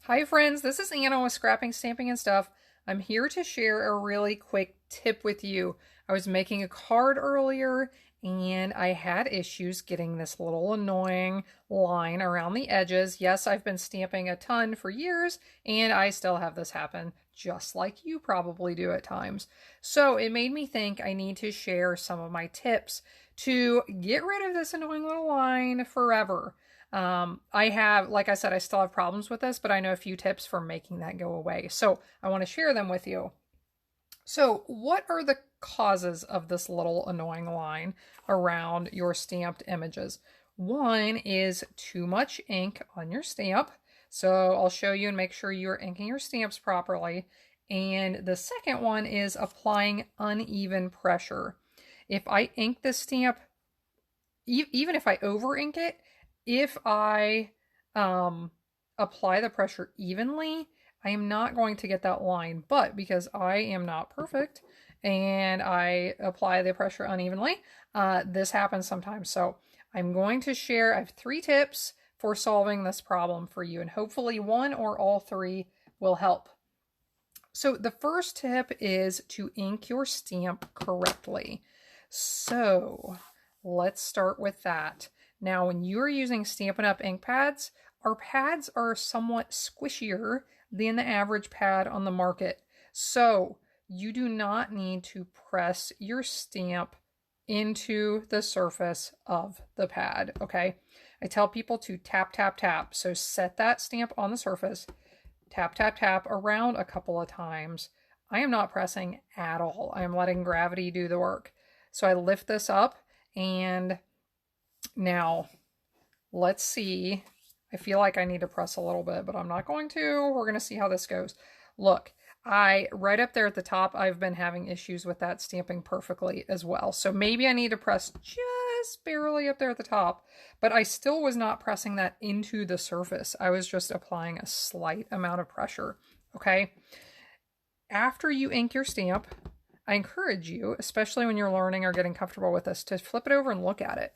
Hi friends, this is Anna with Scrapping, Stamping, and Stuff. I'm here to share a really quick tip with you. I was making a card earlier and I had issues getting this little annoying line around the edges. Yes, I've been stamping a ton for years and I still have this happen, just like you probably do at times. So it made me think I need to share some of my tips to get rid of this annoying little line forever. I have, like I said, I still have problems with this, but I know a few tips for making that go away. So I want to share them with you. So what are the causes of this little annoying line around your stamped images? One is too much ink on your stamp. So I'll show you and make sure you're inking your stamps properly. And the second one is applying uneven pressure. If I ink this stamp, even if I over ink it, if I apply the pressure evenly, I am not going to get that line. But because I am not perfect and I apply the pressure unevenly, this happens sometimes. So I'm going to share, I have 3 tips for solving this problem for you, and hopefully one or all 3 will help. So the first tip is to ink your stamp correctly. So let's start with that. Now, when you're using Stampin' Up! Ink pads, our pads are somewhat squishier than the average pad on the market. So you do not need to press your stamp into the surface of the pad, okay? I tell people to tap, tap, tap. So set that stamp on the surface, tap, tap, tap around a couple of times. I am not pressing at all. I am letting gravity do the work. So I lift this up, and now let's see. I feel like I need to press a little bit, but I'm not going to. We're going to see how this goes. Look, right up there at the top, I've been having issues with that stamping perfectly as well. So maybe I need to press just barely up there at the top, but I still was not pressing that into the surface. I was just applying a slight amount of pressure, okay? After you ink your stamp, I encourage you, especially when you're learning or getting comfortable with this, to flip it over and look at it.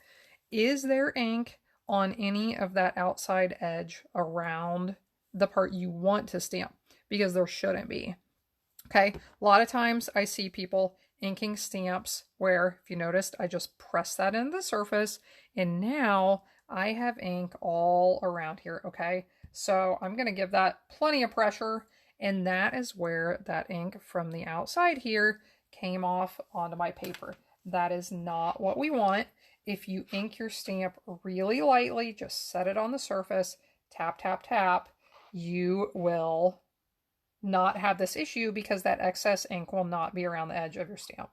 Is there ink on any of that outside edge around the part you want to stamp? Because there shouldn't be. Okay, a lot of times I see people inking stamps where, if you noticed, I just press that into the surface and now I have ink all around here, okay? So I'm going to give that plenty of pressure, and that is where that ink from the outside here came off onto my paper. That is not what we want. If you ink your stamp really lightly, just set it on the surface, tap, tap, tap, you will not have this issue because that excess ink will not be around the edge of your stamp.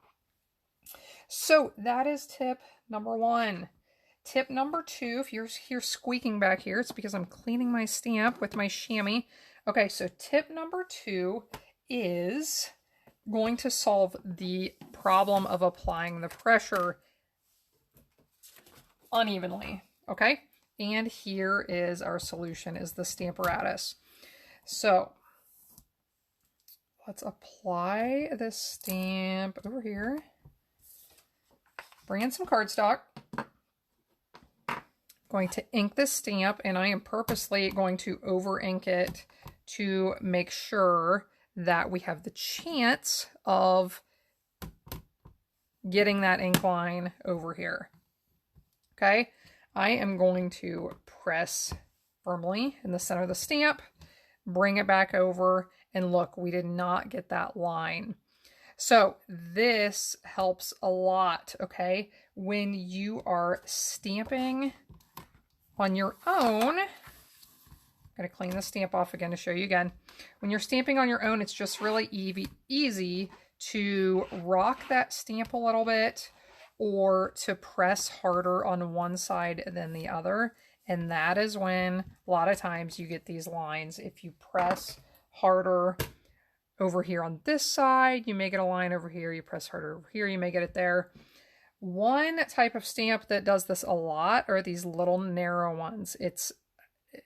So that is tip number 1. Tip number 2, if you're here squeaking back here, it's because I'm cleaning my stamp with my chamois. Okay, so tip number 2 is going to solve the problem of applying the pressure unevenly, okay? And here is our solution, is the Stamparatus. So let's apply this stamp over here. Bring in some cardstock. Going to ink this stamp, and I am purposely going to over ink it to make sure that we have the chance of getting that ink line over here. Okay, I am going to press firmly in the center of the stamp, bring it back over, and look, we did not get that line. So this helps a lot, okay? When you are stamping on your own, I'm going to clean the stamp off again to show you again. When you're stamping on your own, it's just really easy to rock that stamp a little bit or to press harder on one side than the other. And that is when a lot of times you get these lines. If you press harder over here on this side, you may get a line over here. You press harder over here, you may get it there. One type of stamp that does this a lot are these little narrow ones. It's,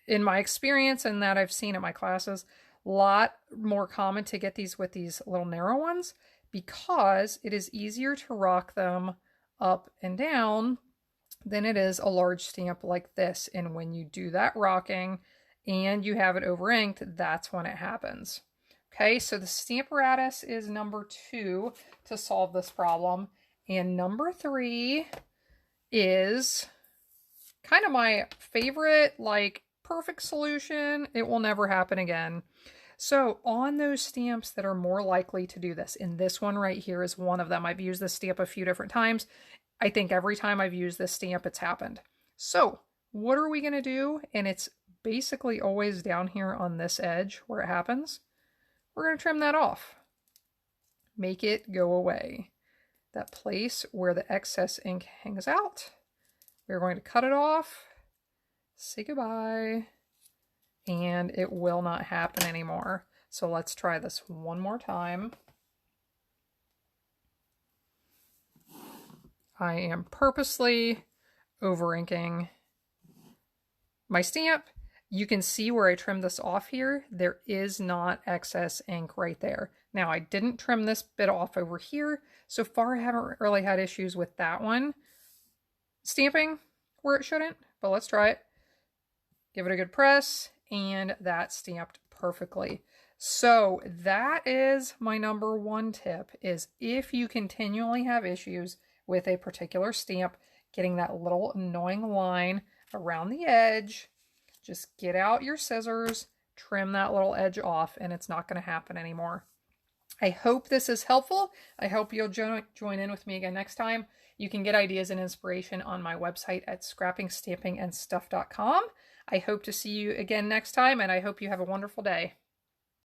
in my experience and that I've seen at my classes, a lot more common to get these with these little narrow ones because it is easier to rock them up and down than it is a large stamp like this. And when you do that rocking, and you have it over inked, that's when it happens. Okay, so the Stamparatus is number 2 to solve this problem. And number 3 is kind of my favorite, like, perfect solution. It will never happen again. So on those stamps that are more likely to do this, and this one right here is one of them. I've used this stamp a few different times. I think every time I've used this stamp, it's happened. So what are we going to do? And it's basically always down here on this edge where it happens. We're going to trim that off. Make it go away. That place where the excess ink hangs out. We're going to cut it off. Say goodbye. And it will not happen anymore. So let's try this one more time. I am purposely over inking my stamp. You can see where I trimmed this off here. There is not excess ink right there. Now, I didn't trim this bit off over here. So far, I haven't really had issues with that one stamping where it shouldn't, but let's try it. Give it a good press, and that stamped perfectly. So that is my number 1 tip, is if you continually have issues with a particular stamp, getting that little annoying line around the edge, just get out your scissors, trim that little edge off, and it's not going to happen anymore. I hope this is helpful. I hope you'll join in with me again next time. You can get ideas and inspiration on my website at scrappingstampingandstuff.com. I hope to see you again next time, and I hope you have a wonderful day.